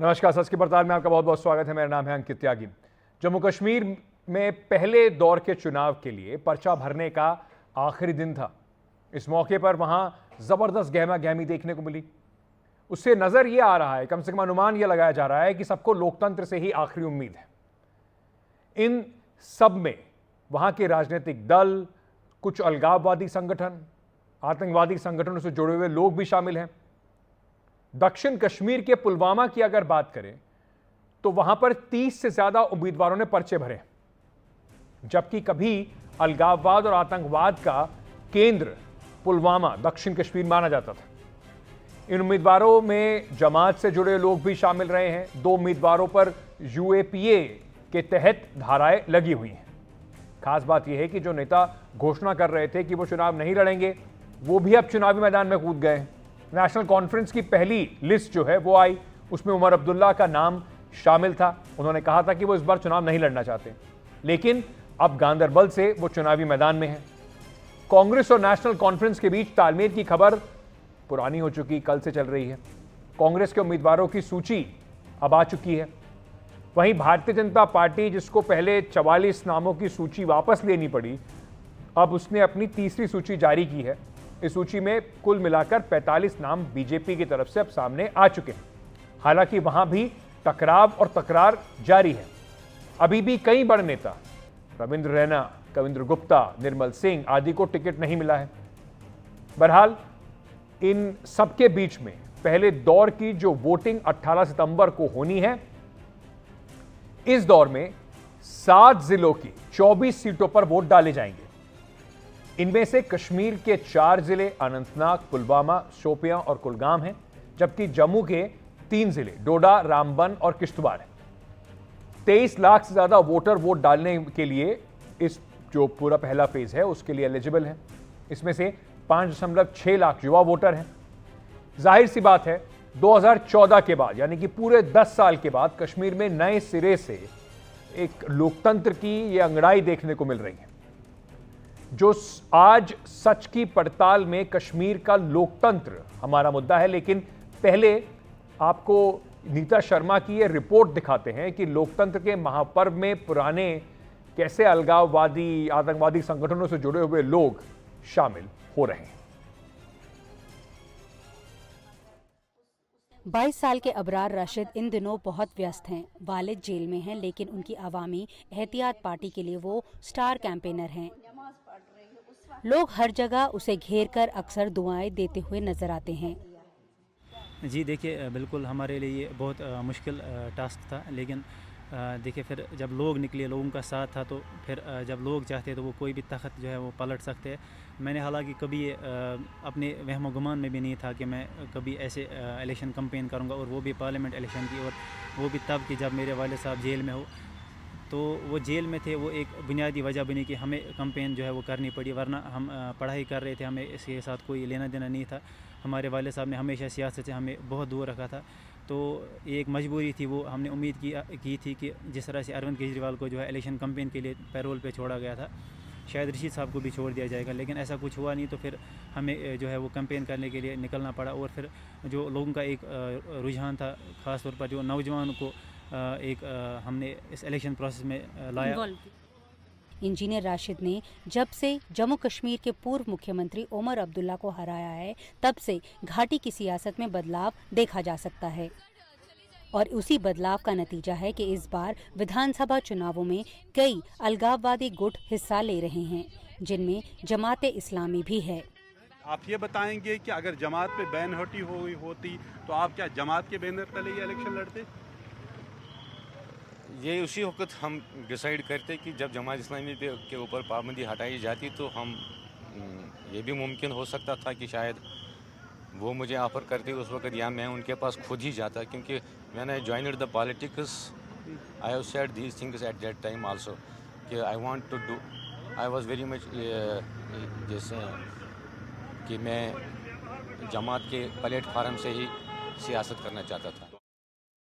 नमस्कार। सच की पड़ताल में आपका बहुत बहुत स्वागत है। मेरा नाम है अंकित त्यागी। जम्मू कश्मीर में पहले दौर के चुनाव के लिए पर्चा भरने का आखिरी दिन था। इस मौके पर वहां जबरदस्त गहमा गहमी देखने को मिली। उससे नजर यह आ रहा है, कम से कम अनुमान यह लगाया जा रहा है कि सबको लोकतंत्र से ही आखिरी उम्मीद है। इन सब में वहां के राजनीतिक दल, कुछ अलगाववादी संगठन, आतंकवादी संगठनों से जुड़े हुए लोग भी शामिल हैं। दक्षिण कश्मीर के पुलवामा की अगर बात करें तो वहां पर 30 से ज्यादा उम्मीदवारों ने पर्चे भरे, जबकि कभी अलगाववाद और आतंकवाद का केंद्र पुलवामा दक्षिण कश्मीर माना जाता था। इन उम्मीदवारों में जमात से जुड़े लोग भी शामिल रहे हैं। 2 उम्मीदवारों पर यूएपीए के तहत धाराएं लगी हुई हैं। खास बात यह है कि जो नेता घोषणा कर रहे थे कि वो चुनाव नहीं लड़ेंगे, वो भी अब चुनावी मैदान में कूद गए। नेशनल कॉन्फ्रेंस की पहली लिस्ट जो है वो आई, उसमें उमर अब्दुल्ला का नाम शामिल था। उन्होंने कहा था कि वो इस बार चुनाव नहीं लड़ना चाहते, लेकिन अब गांदरबल से वो चुनावी मैदान में है। कांग्रेस और नेशनल कॉन्फ्रेंस के बीच तालमेल की खबर पुरानी हो चुकी, कल से चल रही है। कांग्रेस के उम्मीदवारों की सूची अब आ चुकी है। वहीं भारतीय जनता पार्टी, जिसको पहले 44 नामों की सूची वापस लेनी पड़ी, अब उसने अपनी तीसरी सूची जारी की है। इस सूची में कुल मिलाकर 45 नाम बीजेपी की तरफ से अब सामने आ चुके हैं। हालांकि वहां भी टकराव और तकरार जारी है। अभी भी कई बड़े नेता, रविंद्र रैना, कविंद्र गुप्ता, निर्मल सिंह आदि को टिकट नहीं मिला है। बहरहाल इन सबके बीच में पहले दौर की जो वोटिंग 18 सितंबर को होनी है, इस दौर में 7 जिलों की 24 सीटों पर वोट डाले जाएंगे। इनमें से कश्मीर के 4 जिले अनंतनाग, पुलवामा, शोपियां और कुलगाम हैं, जबकि जम्मू के 3 जिले डोडा, रामबन और किश्तवाड़ हैं। 23 लाख से ज्यादा वोटर वोट डालने के लिए इस जो पूरा पहला फेज है उसके लिए एलिजिबल है। इसमें से 5.6 लाख युवा वोटर हैं। जाहिर सी बात है, 2014 के बाद यानी कि पूरे 10 साल के बाद कश्मीर में नए सिरे से एक लोकतंत्र की यह अंगड़ाई देखने को मिल रही है। जो आज सच की पड़ताल में कश्मीर का लोकतंत्र हमारा मुद्दा है, लेकिन पहले आपको नीता शर्मा की यह रिपोर्ट दिखाते हैं कि लोकतंत्र के महापर्व में पुराने कैसे अलगाववादी, आतंकवादी संगठनों से जुड़े हुए लोग शामिल हो रहे हैं। 22 साल के अबरार राशिद इन दिनों बहुत व्यस्त हैं। वालिद जेल में हैं, लेकिन उनकी अवामी एहतियात पार्टी के लिए वो स्टार कैंपेनर हैं। लोग हर जगह उसे घेर कर अक्सर दुआएं देते हुए नजर आते हैं। जी देखिए, बिल्कुल हमारे लिए ये बहुत मुश्किल टास्क था, लेकिन देखिए फिर जब लोग निकले, लोगों का साथ था, तो फिर जब लोग चाहते तो वो कोई भी ताकत जो है वो पलट सकते हैं। मैंने हालांकि कभी अपने वहम गुमान में भी नहीं था कि मैं कभी ऐसे इलेक्शन कैंपेन करूंगा, और वो भी पार्लियामेंट इलेक्शन की, और वो भी तब कि जब मेरे वाले साहब जेल में हो। तो वो जेल में थे, वो एक बुनियादी वजह बनी कि हमें कैंपेन जो है वो करनी पड़ी, वरना हम पढ़ाई कर रहे थे, हमें इसके साथ कोई लेना देना नहीं था। हमारे वाले साहब ने हमेशा सियासत से हमें बहुत दूर रखा था, तो एक मजबूरी थी। वो हमने उम्मीद की थी कि जिस तरह से अरविंद केजरीवाल को जो है इलेक्शन कैंपेन के लिए पैरोल पे छोड़ा गया था, शायद रशीद साहब को भी छोड़ दिया जाएगा, लेकिन ऐसा कुछ हुआ नहीं। तो फिर हमें जो है वो कैंपेन करने के लिए निकलना पड़ा। और फिर जो लोगों का एक रुझान था, ख़ासतौर पर जो नौजवान को हमने इस इलेक्शन प्रोसेस में लाया। इंजीनियर राशिद ने जब से जम्मू कश्मीर के पूर्व मुख्यमंत्री उमर अब्दुल्ला को हराया है, तब से घाटी की सियासत में बदलाव देखा जा सकता है, और उसी बदलाव का नतीजा है कि इस बार विधानसभा चुनावों में कई अलगाववादी गुट हिस्सा ले रहे हैं, जिनमें जमात इस्लामी भी है। आप ये बताएंगे कि अगर जमात पे बैन होती तो आप क्या जमात के बैनर तले ये इलेक्शन लड़ते? ये उसी वक्त हम डिसाइड करते कि जब जमात इस्लामी के ऊपर पाबंदी हटाई जाती तो हम ये भी मुमकिन हो सकता था कि शायद वो मुझे ऑफर करते उस वक्त, या मैं उनके पास खुद ही जाता, क्योंकि मैंने joined the politics, I have said these things at that time also कि I want to do, I was very much जैसे कि मैं जमात के प्लेटफार्म से ही सियासत करना चाहता था।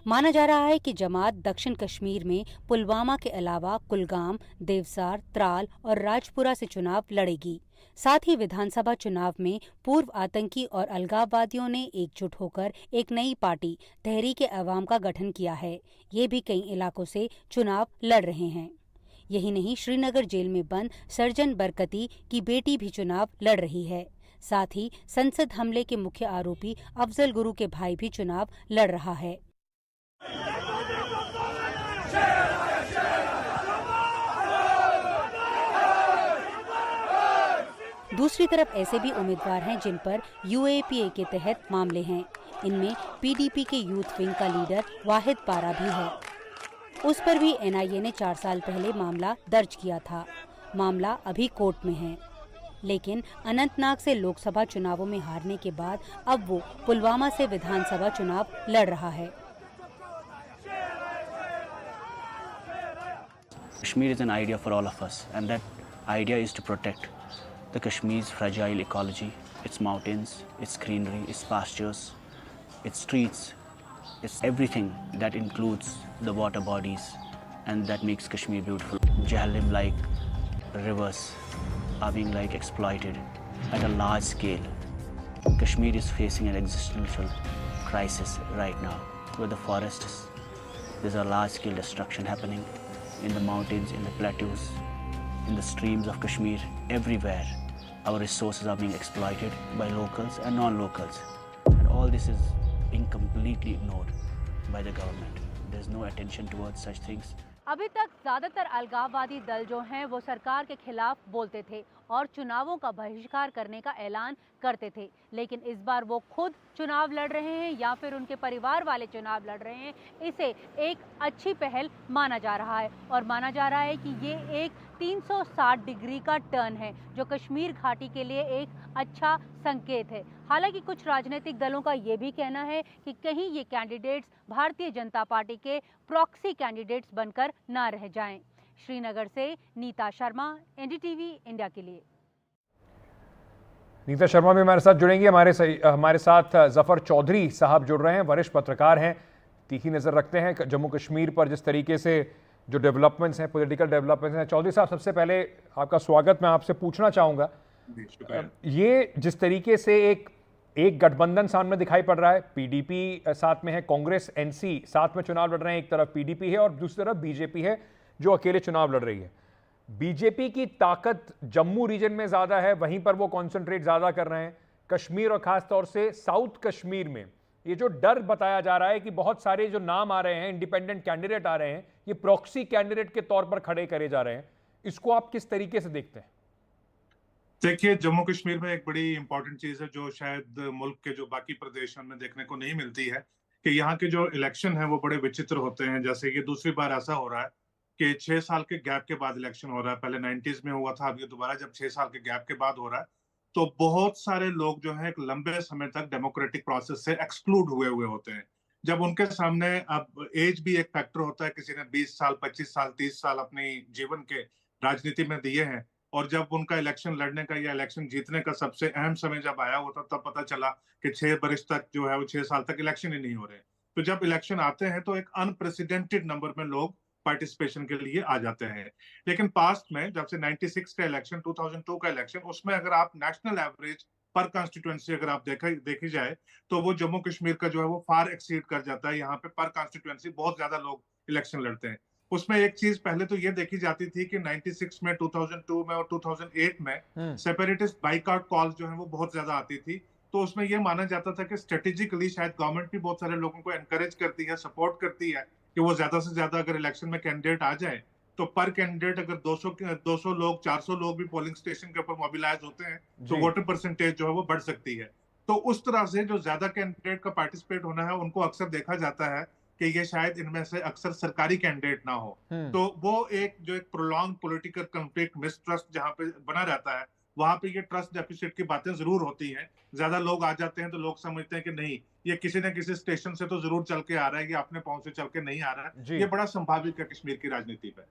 माना जा रहा है कि जमात दक्षिण कश्मीर में पुलवामा के अलावा कुलगाम, देवसार, त्राल और राजपुरा से चुनाव लड़ेगी। साथ ही विधानसभा चुनाव में पूर्व आतंकी और अलगाववादियों ने एकजुट होकर एक नई पार्टी तहरीक अवाम का गठन किया है। ये भी कई इलाकों से चुनाव लड़ रहे हैं। यही नहीं, श्रीनगर जेल में बंद सर्जन बरकती की बेटी भी चुनाव लड़ रही है। साथ ही संसद हमले के मुख्य आरोपी अफजल गुरु के भाई भी चुनाव लड़ रहा है। दूसरी तरफ ऐसे भी उम्मीदवार हैं जिन पर यूएपीए के तहत मामले हैं। इनमें पीडीपी के यूथ विंग का लीडर वाहिद पारा भी है। उस पर भी एनआईए ने 4 साल पहले मामला दर्ज किया था। मामला अभी कोर्ट में है, लेकिन अनंतनाग से लोकसभा चुनावों में हारने के बाद अब वो पुलवामा से विधानसभा चुनाव लड़ रहा है। Kashmir is an idea for all of us, and that idea is to protect the Kashmir's fragile ecology, its mountains, its greenery, its pastures, its streets, its everything that includes the water bodies, and that makes Kashmir beautiful. Jahannam-like rivers are being exploited at a large scale. Kashmir is facing an existential crisis right now, where the forests, there's a large-scale destruction happening. In the mountains, in the plateaus, in the streams of Kashmir, everywhere our resources are being exploited by locals and non-locals. And all this is being completely ignored by the government. There's no attention towards such things. अभी तक ज्यादातर अलगाववादी दल जो हैं वो सरकार के खिलाफ बोलते थे और चुनावों का बहिष्कार करने का ऐलान करते थे, लेकिन इस बार वो खुद चुनाव लड़ रहे हैं या फिर उनके परिवार वाले चुनाव लड़ रहे हैं। इसे एक अच्छी पहल माना जा रहा है और माना जा रहा है कि ये एक 360 डिग्री का टर्न है जो कश्मीर घाटी के लिए एक अच्छा संकेत है। हालांकि कुछ राजनीतिक दलों का ये भी कहना है कि कहीं ये कैंडिडेट्स भारतीय जनता पार्टी के प्रॉक्सी कैंडिडेट्स बनकर ना रह जाएं। श्रीनगर से नीता शर्मा, एनडीटीवी इंडिया के लिए। नीता शर्मा भी हमारे साथ जुड़ेंगे। हमारे साथ जफर चौधरी साहब जुड़ रहे हैं, वरिष्ठ पत्रकार हैं, तीखी नज़र रखते हैं जम्मू कश्मीर पर जिस तरीके से जो डेवलपमेंट्स हैं, पॉलिटिकल डेवलपमेंट्स हैं। चौधरी साहब, सबसे पहले आपका स्वागत। मैं आपसे पूछना चाहूँगा, ये जिस तरीके से एक गठबंधन सामने दिखाई पड़ रहा है, पीडीपी साथ में है, कांग्रेस एनसी साथ में चुनाव लड़ रहे हैं, एक तरफ पीडीपी है और दूसरी तरफ बीजेपी है जो अकेले चुनाव लड़ रही है। बीजेपी की ताकत जम्मू रीजन में ज़्यादा है, वहीं पर वो कॉन्सेंट्रेट ज़्यादा कर रहे हैं। कश्मीर और ख़ास तौर से साउथ कश्मीर में ये जो डर बताया जा रहा है कि बहुत सारे जो नाम आ रहे हैं, इंडिपेंडेंट कैंडिडेट आ रहे हैं, ये प्रॉक्सी कैंडिडेट के तौर पर खड़े करे जा रहे हैं, इसको आप किस तरीके से देखते हैं? देखिए, जम्मू कश्मीर में एक बड़ी इंपॉर्टेंट चीज़ है जो शायद मुल्क के जो बाकी प्रदेशों में देखने को नहीं मिलती है कि यहाँ के जो इलेक्शन है वो बड़े विचित्र होते हैं। जैसे कि दूसरी बार ऐसा हो रहा है कि 6 साल के गैप के बाद इलेक्शन हो रहा है। पहले 90s में हुआ था, अब ये दोबारा जब 6 साल के गैप के बाद हो रहा है, तो बहुत सारे लोग जो है एक लंबे समय तक डेमोक्रेटिक प्रोसेस से एक्सक्लूड हुए होते हैं। जब उनके सामने अब एज भी एक फैक्टर होता है, किसी ने 20 साल, 25 साल, 30 साल अपनी जीवन के राजनीति में दिए हैं, और जब उनका इलेक्शन लड़ने का या इलेक्शन जीतने का सबसे अहम समय जब आया होता, तब पता चला कि 6 वर्ष तक जो है वो 6 साल तक इलेक्शन ही नहीं हो रहे। तो जब इलेक्शन आते हैं तो एक अनप्रेसिडेंटेड नंबर में लोग पार्टिसिपेशन के लिए आ जाते हैं। लेकिन पास्ट में जब से 96 का इलेक्शन, 2002 का इलेक्शन, उसमें अगर आप नेशनल एवरेज पर कॉन्स्टिट्यूएंसी अगर आप देखी जाए तो वो जम्मू कश्मीर का जो है वो फार एक्सीड कर जाता है। यहाँ पे पर कॉन्स्टिट्यूएंसी बहुत ज्यादा लोग इलेक्शन लड़ते हैं। उसमें एक चीज पहले तो ये देखी जाती थी कि 96 में, 2002 में और 2008 में सेपरेटिस्ट बाइकआउट कॉल्स जो है वो बहुत ज्यादा आती थी। तो उसमें ये माना जाता था कि स्ट्रेटेजिकली शायद गवर्नमेंट भी बहुत सारे लोगों को एनकरेज करती है, सपोर्ट करती है कि वो ज्यादा से ज्यादा अगर इलेक्शन में कैंडिडेट आ जाए तो पर कैंडिडेट अगर 200 लोग, 400 लोग भी पोलिंग स्टेशन के ऊपर मोबिलाइज होते हैं तो वोटर परसेंटेज जो है वो बढ़ सकती है। तो उस तरह से जो ज्यादा कैंडिडेट का पार्टिसिपेट होना है उनको अक्सर देखा जाता है कि ये शायद इनमें से अक्सर सरकारी कैंडिडेट ना हो। तो वो एक प्रोलॉन्ग पॉलिटिकल कॉन्फ्लिक्ट, मिसट्रस्ट जहाँ पे बना रहता है, वहां पे ये ट्रस्ट डेफिसिट की बातें जरूर होती हैं। ज्यादा लोग आ जाते हैं तो लोग समझते हैं कि नहीं, ये किसी न किसी स्टेशन से तो जरूर चल के आ रहा है, ये अपने पांव से चल के नहीं आ रहा है। ये बड़ा संभावित है कश्मीर की राजनीति पे।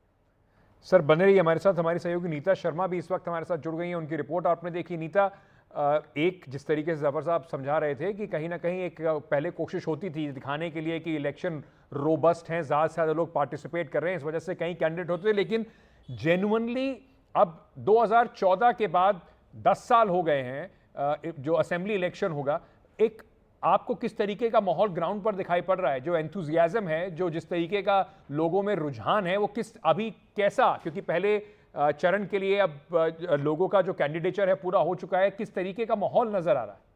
सर, बने रहिए हमारे साथ। हमारी सहयोगी नीता शर्मा भी इस वक्त हमारे साथ जुड़ गई हैं, उनकी रिपोर्ट आपने देखी। नीता, एक जिस तरीके से जफर साहब समझा रहे थे कि कहीं ना कहीं एक पहले कोशिश होती थी दिखाने के लिए कि इलेक्शन रोबस्ट हैं, ज़्यादा से ज़्यादा लोग पार्टिसिपेट कर रहे हैं, इस वजह से कई कैंडिडेट होते थे, लेकिन जेन्युइनली अब 2014 के बाद 10 साल हो गए हैं जो असेंबली इलेक्शन होगा, एक आपको किस तरीके का माहौल ग्राउंड पर दिखाई पड़ रहा है? जो एंथुजियाज्म है, जो जिस तरीके का लोगों में रुझान है, वो किस अभी कैसा, क्योंकि पहले चरण के लिए अब लोगों का जो कैंडिडेचर है पूरा हो चुका है, किस तरीके का माहौल नजर आ रहा है?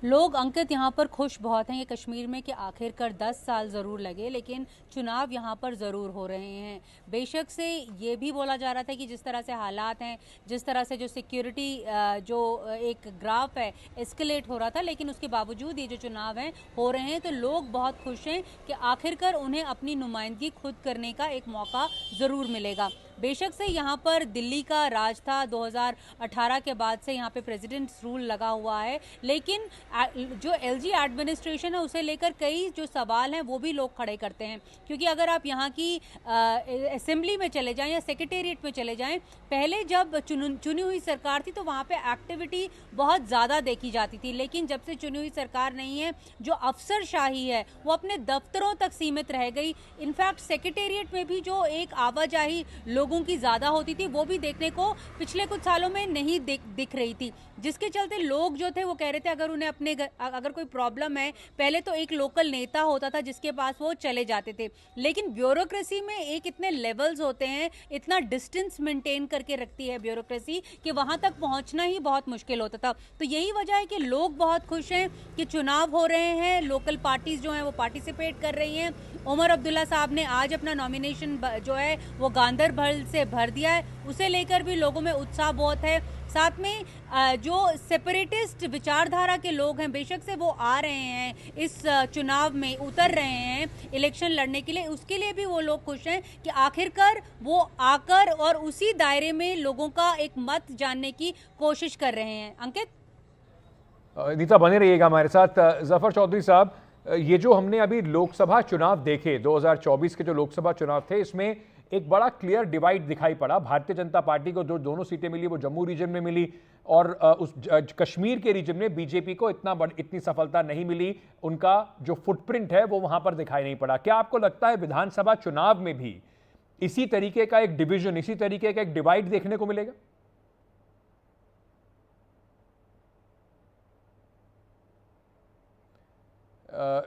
लोग अंकित यहाँ पर खुश बहुत हैं ये कश्मीर में कि आखिरकार 10 साल ज़रूर लगे लेकिन चुनाव यहाँ पर ज़रूर हो रहे हैं। बेशक से ये भी बोला जा रहा था कि जिस तरह से हालात हैं, जिस तरह से जो सिक्योरिटी जो एक ग्राफ है एस्केलेट हो रहा था, लेकिन उसके बावजूद ये जो चुनाव हैं हो रहे हैं तो लोग बहुत खुश हैं कि आखिरकार उन्हें अपनी नुमाइंदगी खुद करने का एक मौका ज़रूर मिलेगा। बेशक से यहाँ पर दिल्ली का राज था, 2018 के बाद से यहाँ पे प्रेसिडेंट्स रूल लगा हुआ है, लेकिन जो एलजी एडमिनिस्ट्रेशन है उसे लेकर कई जो सवाल हैं वो भी लोग खड़े करते हैं। क्योंकि अगर आप यहाँ की असेंबली में चले जाएं या सेक्रेटेरिएट में चले जाएं, पहले जब चुनी हुई सरकार थी तो वहाँ पे एक्टिविटी बहुत ज़्यादा देखी जाती थी, लेकिन जब से चुनी हुई सरकार नहीं है, जो अफसरशाही है वो अपने दफ्तरों तक सीमित रह गई। इनफैक्ट सेक्रेटेरिएट में भी जो एक आवाजाही लोगों की ज़्यादा होती थी वो भी देखने को पिछले कुछ सालों में नहीं दिख रही थी, जिसके चलते लोग जो थे वो कह रहे थे अगर उन्हें अगर कोई प्रॉब्लम है, पहले तो एक लोकल नेता होता था जिसके पास वो चले जाते थे, लेकिन ब्यूरोक्रेसी में एक इतने लेवल्स होते हैं, इतना डिस्टेंस मेंटेन करके रखती है ब्यूरोक्रेसी कि वहां तक पहुंचना ही बहुत मुश्किल होता था। तो यही वजह है कि लोग बहुत खुश हैं कि चुनाव हो रहे हैं, लोकल पार्टीज जो हैं वो पार्टिसिपेट कर रही हैं। उमर अब्दुल्ला साहब ने आज अपना नॉमिनेशन जो है वो गांदरबल से भर दिया है, उसे लेकर भी लोगों में उत्साह बहुत है। साथ में जो सेपरेटिस्ट विचारधारा के लोग हैं, बेशक से वो आ रहे हैं इस चुनाव में, उतर रहे हैं इलेक्शन लड़ने के लिए, उसके लिए भी वो लोग खुश हैं कि आखिरकार वो आकर और उसी दायरे में लोगों का एक मत जानने की कोशिश कर रहे हैं। अंकित, नीता बने रहिएगा हमारे साथ। जफर चौधरी साहब, ये जो हमने अभी लोकसभा चुनाव देखे, 2024 के जो लोकसभा चुनाव थे, इसमें एक बड़ा क्लियर डिवाइड दिखाई पड़ा। भारतीय जनता पार्टी को जो दोनों सीटें मिली वो जम्मू रीजन में मिली, और उस कश्मीर के रीजन में बीजेपी को इतनी सफलता नहीं मिली। उनका जो फुटप्रिंट है वो वहां पर दिखाई नहीं पड़ा। क्या आपको लगता है विधानसभा चुनाव में भी इसी तरीके का एक डिवीजन, इसी तरीके का एक डिवाइड देखने को मिलेगा?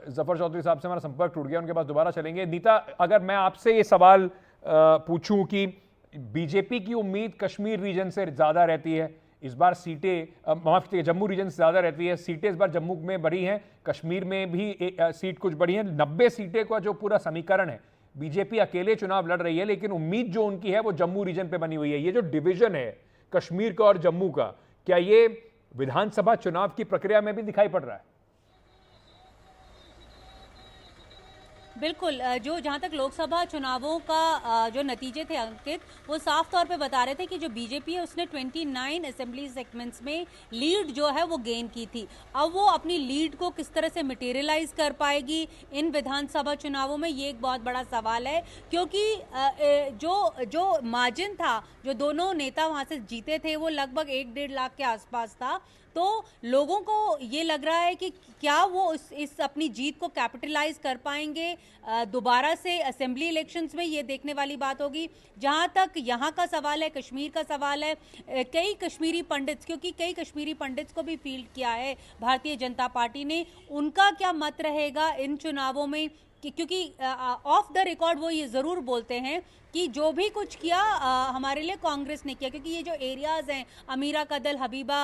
जफर चौधरी साहब से हमारा संपर्क टूट गया, उनके पास दोबारा चलेंगे। नीता, अगर मैं आपसे ये सवाल पूछूं कि बीजेपी की उम्मीद कश्मीर रीजन से ज्यादा रहती है इस बार, सीटें माफ कीजिए जम्मू रीजन से ज्यादा रहती है, सीटें इस बार जम्मू में बढ़ी हैं, कश्मीर में भी सीट कुछ बढ़ी है, 90 सीटें का जो पूरा समीकरण है, बीजेपी अकेले चुनाव लड़ रही है, लेकिन उम्मीद जो उनकी है वो जम्मू रीजन पे बनी हुई है। ये जो डिवीजन है कश्मीर का और जम्मू का, क्या ये विधानसभा चुनाव की प्रक्रिया में भी दिखाई पड़ रहा है? बिल्कुल, जो जहाँ तक लोकसभा चुनावों का जो नतीजे थे अंकित, वो साफ तौर पे बता रहे थे कि जो बीजेपी है उसने 29 असेंबली सेगमेंट्स में लीड जो है वो गेन की थी। अब वो अपनी लीड को किस तरह से मटेरियलाइज कर पाएगी इन विधानसभा चुनावों में, ये एक बहुत बड़ा सवाल है। क्योंकि जो मार्जिन था, जो दोनों नेता वहाँ से जीते थे, वो लगभग 1-1.5 लाख के आसपास था। तो लोगों को ये लग रहा है कि क्या वो इस अपनी जीत को कैपिटलाइज कर पाएंगे दोबारा से असेंबली इलेक्शंस में, ये देखने वाली बात होगी। जहां तक यहाँ का सवाल है, कश्मीर का सवाल है, कई कश्मीरी पंडित्स, क्योंकि कई कश्मीरी पंडित्स को भी फील्ड किया है भारतीय जनता पार्टी ने, उनका क्या मत रहेगा इन चुनावों में, क्योंकि ऑफ द रिकॉर्ड वो ये ज़रूर बोलते हैं कि जो भी कुछ किया हमारे लिए कांग्रेस ने किया। क्योंकि ये जो एरियाज़ हैं, अमीरा कदल, हबीबा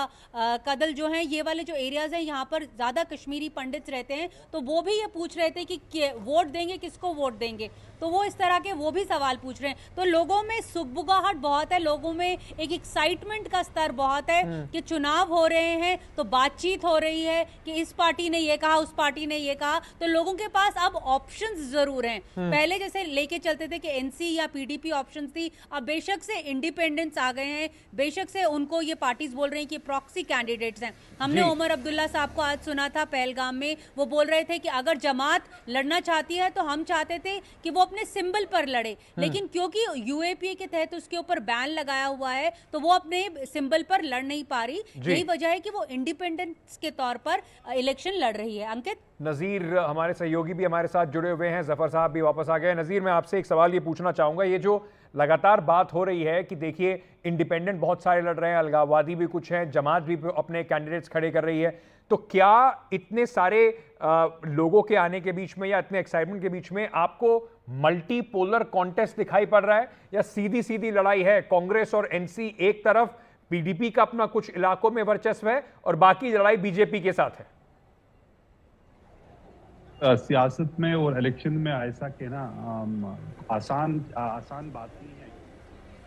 कदल जो हैं, ये वाले जो एरियाज़ हैं, यहाँ पर ज़्यादा कश्मीरी पंडित्स रहते हैं, तो वो भी ये पूछ रहे थे कि वोट देंगे, किसको वोट देंगे, तो वो इस तरह के वो भी सवाल पूछ रहे हैं। तो लोगों में सुगबुगाहट बहुत है, लोगों में एक एक्साइटमेंट का स्तर बहुत है कि चुनाव हो रहे हैं तो बातचीत हो रही है कि इस पार्टी ने ये कहा, उस पार्टी ने ये कहा, तो लोगों के पास अब ऑप्शंस जरूर हैं। पहले जैसे लेके चलते थे कि एनसी या पीडीपी ऑप्शन थी, अब बेशक से इंडिपेंडेंट्स आ गए हैं, बेशक से उनको ये पार्टीज बोल रहे हैं कि प्रॉक्सी कैंडिडेट्स हैं। हमने उमर अब्दुल्ला साहब को आज सुना था पहलगाम में, वो बोल रहे थे कि अगर जमात लड़ना चाहती है तो हम चाहते थे कि वो अपने सिंबल पर लड़े, लेकिन क्योंकि यूएपीए के तहत उसके ऊपर बैन लगाया हुआ है तो वो अपने सिंबल पर लड़ नहीं पा रही। यही वजह है कि वो इंडिपेंडेंट्स के तौर पर इलेक्शन लड़ रही है। अंकित, नज़ीर हमारे सहयोगी भी हमारे साथ जुड़े हुए हैं, जफर साहब भी वापस आ गए। नज़ीर, मैं आपसे एक सवाल ये पूछना चाहूँगा, ये जो लगातार बात हो रही है कि देखिए इंडिपेंडेंट बहुत सारे लड़ रहे हैं, अलगाववादी भी कुछ हैं, जमात भी अपने कैंडिडेट्स खड़े कर रही है, तो क्या इतने सारे लोगों के आने के बीच में या इतने एक्साइटमेंट के बीच में आपको मल्टीपोलर कॉन्टेस्ट दिखाई पड़ रहा है, या सीधी सीधी लड़ाई है? कांग्रेस और एनसी एक तरफ, पीडीपी का अपना कुछ इलाकों में वर्चस्व है और बाकी लड़ाई बीजेपी के साथ है। सियासत में और इलेक्शन में ऐसा कहना आसान बात नहीं है।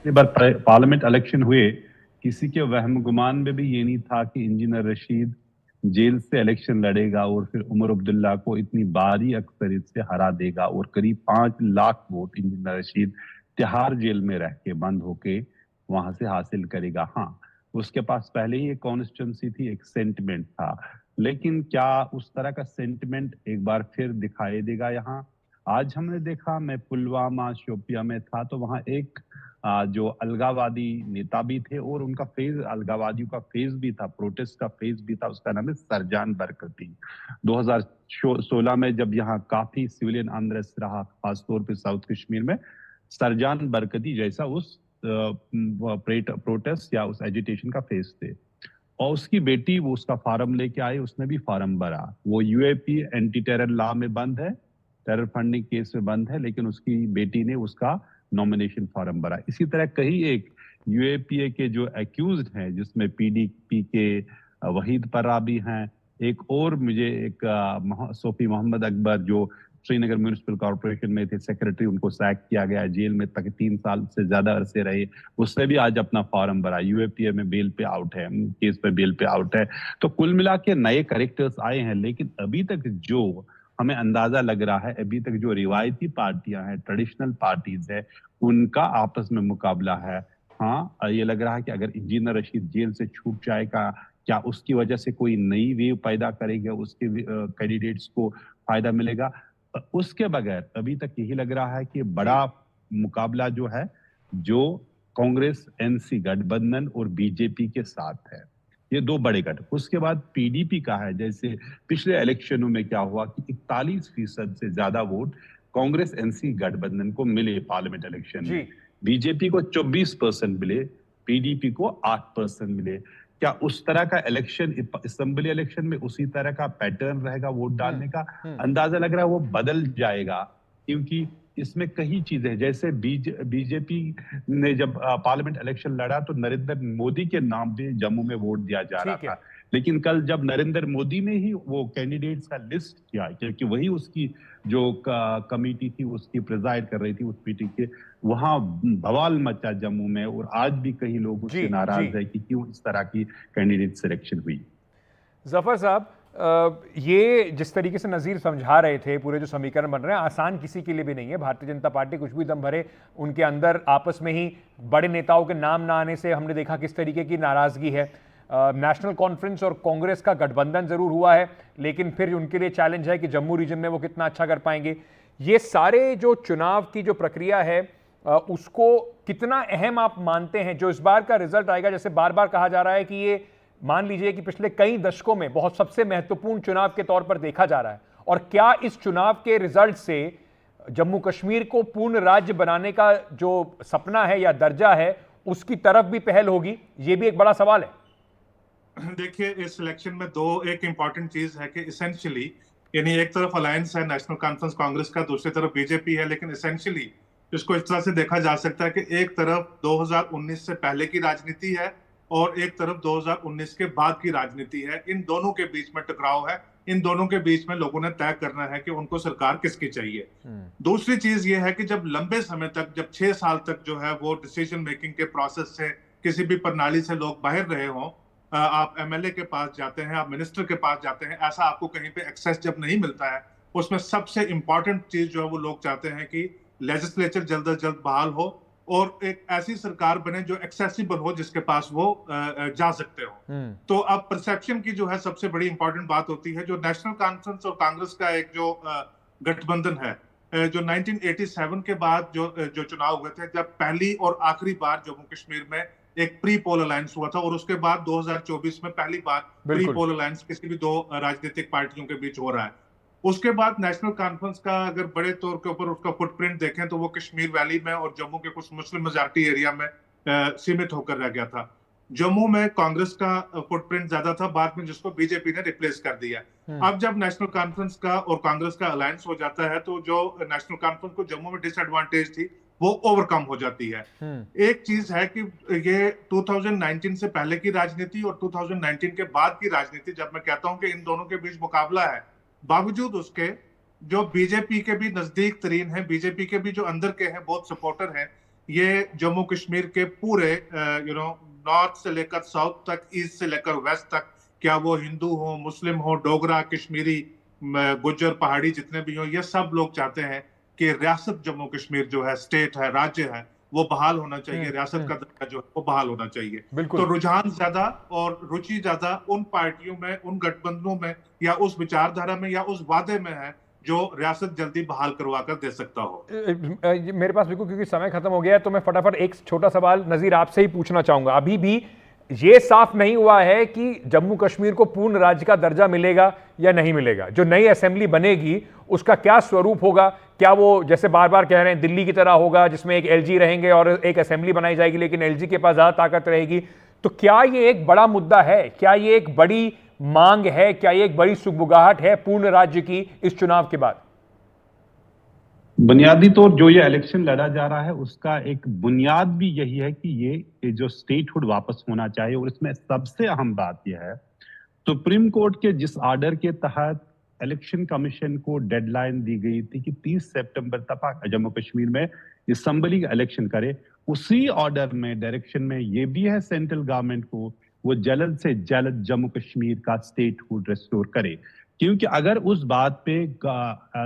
पिछली बार पार्लियामेंट इलेक्शन हुए, किसी के वहम गुमान में भी ये नहीं था कि इंजीनियर रशीद जेल से इलेक्शन लड़ेगा और फिर उमर अब्दुल्ला को इतनी भारी अक्सरियत से हरा देगा और करीब 5 lakh vote engineer Rashid Tihar jail में रह के बंद होके वहां से हासिल करेगा। हाँ, उसके पास पहले ही एक कॉन्स्टिट्यूंसी थी, एक सेंटिमेंट था, लेकिन क्या उस तरह का सेंटिमेंट एक बार फिर दिखाई देगा यहाँ? आज हमने देखा, मैं पुलवामा शोपिया में था तो वहां एक जो अलगावादी नेता भी थे और उनका फेज, अलगावादियों का फेज भी था, प्रोटेस्ट का फेज भी था, उसका नाम है सरजान बरकती। 2016 में जब यहाँ काफी सिविलियन अनरेस्ट रहा, खासतौर पे साउथ कश्मीर में, सरजान बरकती जैसा उस प्रोटेस्ट या उस एजिटेशन का फेज थे। और उसकी बेटी, वो उसका फार्म लेके आई, उसने भी फार्म भरा। वो यूएपी एंटी टेरर लॉ में बंद है, टेरर फंडिंग केस में बंद है, लेकिन उसकी बेटी ने उसका नॉमिनेशन फॉर्म भरा। इसी तरह कई एक यूएपीए के जो एक्यूज्ड हैं, जिसमें पीडीपी के वहीद पर्रा भी हैं, एक और मुझे एक सोफी मोहम्मद अकबर जो श्रीनगर म्यूनिसिपल कॉर्पोरेशन में थे सेक्रेटरी, उनको सैक किया गया, जेल में तक 3 साल से ज्यादा अरसे रहे, उसने भी आज अपना फॉर्म भरा, यूएपीए में बेल पे आउट है, केस पे बेल पे आउट है। तो कुल मिला के नए कैरेक्टर्स आए हैं, लेकिन अभी तक जो हमें अंदाजा लग रहा है, अभी तक जो रिवायती पार्टियां हैं, ट्रेडिशनल पार्टीज है, उनका आपस में मुकाबला है। हाँ, ये लग रहा है कि अगर इंजीनियर रशीद जेल से छूट जाएगा, क्या उसकी वजह से कोई नई वेव पैदा करेगा, उसके कैंडिडेट्स को फायदा मिलेगा? उसके बगैर अभी तक यही लग रहा है कि बड़ा मुकाबला जो है, जो कांग्रेस एनसी गठबंधन और बीजेपी के साथ है, ये 2 बड़े गठ। उसके बाद पीडीपी का है। जैसे पिछले इलेक्शनों में क्या हुआ कि 41% से ज्यादा वोट कांग्रेस एनसी गठबंधन को मिले पार्लियामेंट इलेक्शन में, बीजेपी को 24% मिले, पीडीपी को 8% मिले। क्या उस तरह का इलेक्शन असेंबली इलेक्शन में उसी तरह का पैटर्न रहेगा वोट डालने का? अंदाजा लग रहा है वो बदल जाएगा, क्योंकि इसमें कई चीजें हैं। जैसे बीजेपी ने जब पार्लियामेंट इलेक्शन लड़ा तो नरेंद्र मोदी के नाम पे जम्मू में वोट दिया जा रहा था, लेकिन कल जब नरेंद्र मोदी ने ही वो कैंडिडेट्स का लिस्ट किया, क्योंकि वही उसकी जो कमेटी थी उसकी प्रिजाइड कर रही थी उस मीटिंग के, वहां बवाल मचा जम्मू में, और आज भी कई लोग उससे नाराज है कि क्यों इस तरह की कैंडिडेट सिलेक्शन हुई। जफर साहब, ये जिस तरीके से नज़ीर समझा रहे थे, पूरे जो समीकरण बन रहे हैं, आसान किसी के लिए भी नहीं है। भारतीय जनता पार्टी कुछ भी दम भरे, उनके अंदर आपस में ही बड़े नेताओं के नाम ना आने से हमने देखा किस तरीके की नाराजगी है। नेशनल कॉन्फ्रेंस और कांग्रेस का गठबंधन जरूर हुआ है, लेकिन फिर उनके लिए चैलेंज है कि जम्मू रीजन में वो कितना अच्छा कर पाएंगे। ये सारे जो चुनाव की जो प्रक्रिया है, उसको कितना अहम आप मानते हैं जो इस बार का रिजल्ट आएगा? जैसे बार बार कहा जा रहा है कि ये मान लीजिए कि पिछले कई दशकों में बहुत सबसे महत्वपूर्ण चुनाव के तौर पर देखा जा रहा है, और क्या इस चुनाव के रिजल्ट से जम्मू कश्मीर को पूर्ण राज्य बनाने का जो सपना है या दर्जा है, उसकी तरफ भी पहल होगी? ये भी एक बड़ा सवाल है। देखिए, इस इलेक्शन में एक इंपॉर्टेंट चीज है कि इसेंशियली, यानी एक तरफ अलायंस है नेशनल कॉन्फ्रेंस कांग्रेस का, दूसरी तरफ बीजेपी है, लेकिन इसेंशियली इसको इस तरह से देखा जा सकता है कि एक तरफ 2019 से पहले की राजनीति है और एक तरफ 2019 के बाद की राजनीति है। इन दोनों के बीच में टकराव है, इन दोनों के बीच में लोगों ने तय करना है कि उनको सरकार किसकी चाहिए। दूसरी चीज ये है कि जब लंबे समय तक, जब 6 साल तक जो है वो डिसीजन मेकिंग के प्रोसेस से, किसी भी प्रणाली से लोग बाहर रहे हों, आप एमएलए के पास जाते हैं, आप मिनिस्टर के पास जाते हैं, ऐसा आपको कहीं पे एक्सेस जब नहीं मिलता है, उसमें सबसे इंपॉर्टेंट चीज जो है वो लोग चाहते हैं कि लेजिस्लेचर जल्द अज जल्द बहाल हो और एक ऐसी सरकार बने जो एक्सेसिबल हो, जिसके पास वो जा सकते हो। तो अब परसेप्शन की जो है सबसे बड़ी इंपॉर्टेंट बात होती है। जो नेशनल कॉन्फ्रेंस और कांग्रेस का एक जो गठबंधन है, जो 1987 के बाद जो चुनाव हुए थे, जब पहली और आखिरी बार जम्मू कश्मीर में एक प्री पोल अलायंस हुआ था, और उसके बाद 2024 में पहली बार प्री पोल अलायंस किसी भी दो राजनीतिक पार्टियों के बीच हो रहा है। उसके बाद नेशनल कॉन्फ्रेंस का अगर बड़े तौर के ऊपर उसका फुटप्रिंट देखें तो वो कश्मीर वैली में और जम्मू के कुछ मुस्लिम मेजॉरिटी एरिया में सीमित होकर रह गया था। जम्मू में कांग्रेस का फुटप्रिंट ज्यादा था, बाद में जिसको बीजेपी ने रिप्लेस कर दिया। अब जब नेशनल कॉन्फ्रेंस का और कांग्रेस का अलायंस हो जाता है तो जो नेशनल कॉन्फ्रेंस को जम्मू में डिसएडवांटेज थी वो ओवरकम हो जाती है। एक चीज है कि ये 2019 से पहले की राजनीति और 2019 के बाद की राजनीति, जब मैं कहता हूं कि इन दोनों के बीच मुकाबला है, बावजूद उसके जो बीजेपी के भी नजदीक तरीन है, बीजेपी के भी जो अंदर के हैं बहुत सपोर्टर हैं, ये जम्मू कश्मीर के पूरे नॉर्थ से लेकर साउथ तक, ईस्ट से लेकर वेस्ट तक, क्या वो हिंदू हो, मुस्लिम हो, डोगरा, कश्मीरी, गुज्जर, पहाड़ी जितने भी हो, ये सब लोग चाहते हैं कि रियासत जम्मू कश्मीर जो है, स्टेट है, राज्य है, वो बहाल होना चाहिए, रियासत का दर्जा जो है वो बहाल होना चाहिए। तो रुझान ज्यादा और रुचि ज्यादा उन पार्टियों में, उन गठबंधनों में, या उस विचारधारा में, या उस वादे में है जो रियासत जल्दी बहाल करवा कर दे सकता हो। मेरे पास बिल्कुल, क्योंकि समय खत्म हो गया है, तो मैं फटाफट एक छोटा सवाल नजीर आपसे ही पूछना चाहूंगा। अभी भी ये साफ नहीं हुआ है कि जम्मू कश्मीर को पूर्ण राज्य का दर्जा मिलेगा या नहीं मिलेगा। जो नई असेंबली बनेगी उसका क्या स्वरूप होगा? क्या वो जैसे बार बार कह रहे हैं दिल्ली की तरह होगा जिसमें एक एलजी रहेंगे और एक असेंबली बनाई जाएगी, लेकिन एलजी के पास ज्यादा ताकत रहेगी? तो क्या ये एक बड़ा मुद्दा है? क्या ये एक बड़ी मांग है? क्या ये एक बड़ी सुगबुगाहट है पूर्ण राज्य की इस चुनाव के बाद? बुनियादी तौर जो ये इलेक्शन लड़ा जा रहा है उसका एक बुनियाद भी यही है कि ये जो स्टेटहुड वापस होना चाहिए। और इसमें सबसे अहम बात यह है, सुप्रीम कोर्ट के जिस ऑर्डर के तहत इलेक्शन कमीशन को डेडलाइन दी गई थी कि 30 सितंबर तक जम्मू कश्मीर में असेंबली का इलेक्शन करे, उसी ऑर्डर में डायरेक्शन में ये भी है सेंट्रल गवर्नमेंट को वो जल्द से जल्द जम्मू कश्मीर का स्टेटहुड रेस्टोर करे। क्योंकि अगर उस बात पे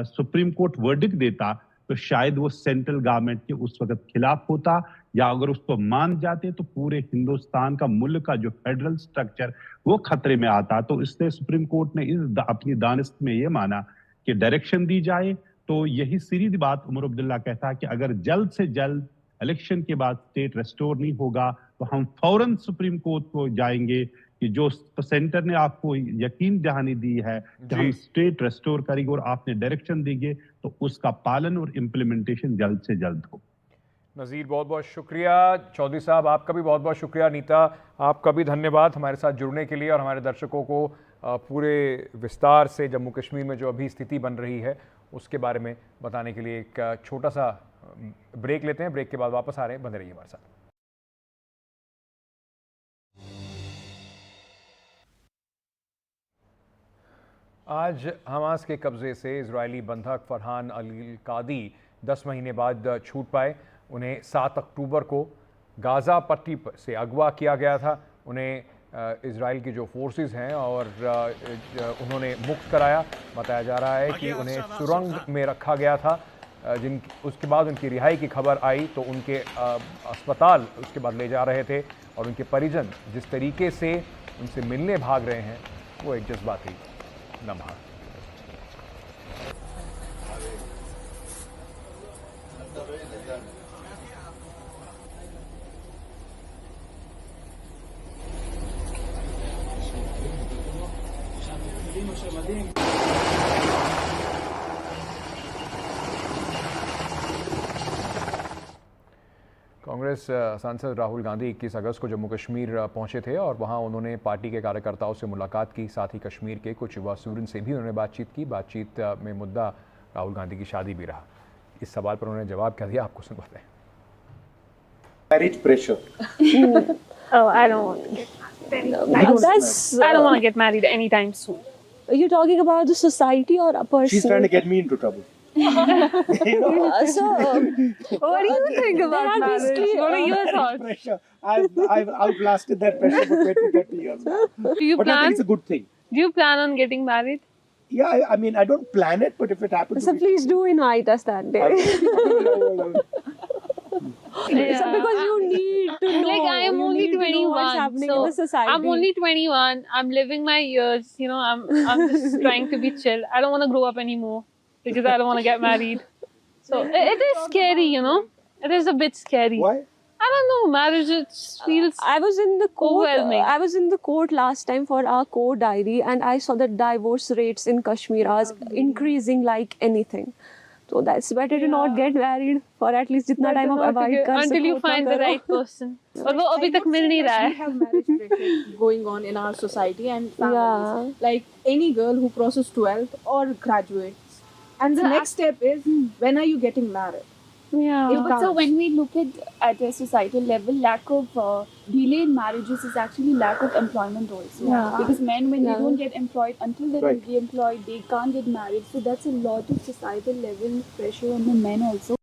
सुप्रीम कोर्ट वर्डिक्ट देता तो शायद वो सेंट्रल गवर्नमेंट के उस वक्त खिलाफ होता, या अगर उसको मान जाते तो पूरे हिंदुस्तान का मुल्क का जो फेडरल स्ट्रक्चर वो खतरे में आता। तो इसलिए सुप्रीम कोर्ट ने अपनी दानिश में ये माना कि डायरेक्शन दी जाए। तो यही सीधी बात उमर अब्दुल्ला कहता है कि अगर जल्द से जल्द इलेक्शन के बाद स्टेट रेस्टोर नहीं होगा तो हम फौरन सुप्रीम कोर्ट को जाएंगे कि जो सेंटर ने आपको यकीन दहानी दी है कि हम स्टेट रेस्टोर करेंगे और आपने डायरेक्शन देंगे तो उसका पालन और इम्प्लीमेंटेशन जल्द से जल्द हो। नज़ीर बहुत बहुत शुक्रिया। चौधरी साहब आपका भी बहुत बहुत शुक्रिया। नीता आपका भी धन्यवाद हमारे साथ जुड़ने के लिए और हमारे दर्शकों को पूरे विस्तार से जम्मू कश्मीर में जो अभी स्थिति बन रही है उसके बारे में बताने के लिए। एक छोटा सा ब्रेक लेते हैं, ब्रेक के बाद वापस आ रहे हैं, बने रहिए हमारे साथ। आज हमास के कब्जे से इजरायली बंधक फरहान अल कादी 10 महीने बाद छूट पाए। उन्हें 7 अक्टूबर को गाज़ा पट्टी से अगवा किया गया था। उन्हें इजराइल की जो फोर्सेस हैं और उन्होंने मुक्त कराया। बताया जा रहा है कि उन्हें सुरंग में रखा गया था। उसके बाद उनकी रिहाई की खबर आई तो उनके अस्पताल उसके बाद ले जा रहे थे और उनके परिजन जिस तरीके से उनसे मिलने भाग रहे हैं वो एक जज्बाती लम्हा। कांग्रेस सांसद राहुल गांधी 21 अगस्त को जम्मू कश्मीर पहुंचे थे और वहां उन्होंने पार्टी के कार्यकर्ताओं से मुलाकात की। साथ ही कश्मीर के कुछ युवा सूरन से भी उन्होंने बातचीत की। बातचीत में मुद्दा राहुल गांधी की शादी भी रहा। इस सवाल पर उन्होंने जवाब क्या दिया आपको सुनवाते हैं। Marriage pressure. Oh, I don't want to get married. I don't want to get married anytime soon. Are you talking about the society or a person? She's trying to get me into trouble. So, What do you think about marriage? What are your thoughts? Pressure. I've outlasted that pressure for 20-30 years now. Do you But I plan? think it's a good thing. Do you plan on getting married? Yeah, I mean, I don't plan it, but if it happens, So please do invite us that day. Yeah. So because you need to know. Like I am you only need to know 21, what's happening so in the society. I'm only 21. I'm living my years. You know, I'm just trying to be chill. I don't want to grow up anymore because I don't want to get married. So it is scary, you know. It is a bit scary. Why? I don't know. Marriage just feels. I was in the court. Overwhelming. I was in the court last time for our court diary, and I saw that divorce rates in Kashmir are increasing like anything. So that's better to not get married for at least जितना time आप avoid कर सको until you उतना find the करो. right person. और वो अभी तक मिल नहीं रहा We है. have marriage pressure going on in our society and families. Yeah. Like any girl who crosses 12th or graduates. And the next step is, when are you getting married? Yeah. It But so counts. when we look at a societal level, lack of delay in marriages is actually lack of employment also. Yeah. Because men, when Yeah. they don't get employed, until they're Right. employed, they can't get married. So that's a lot of societal level pressure on the men also.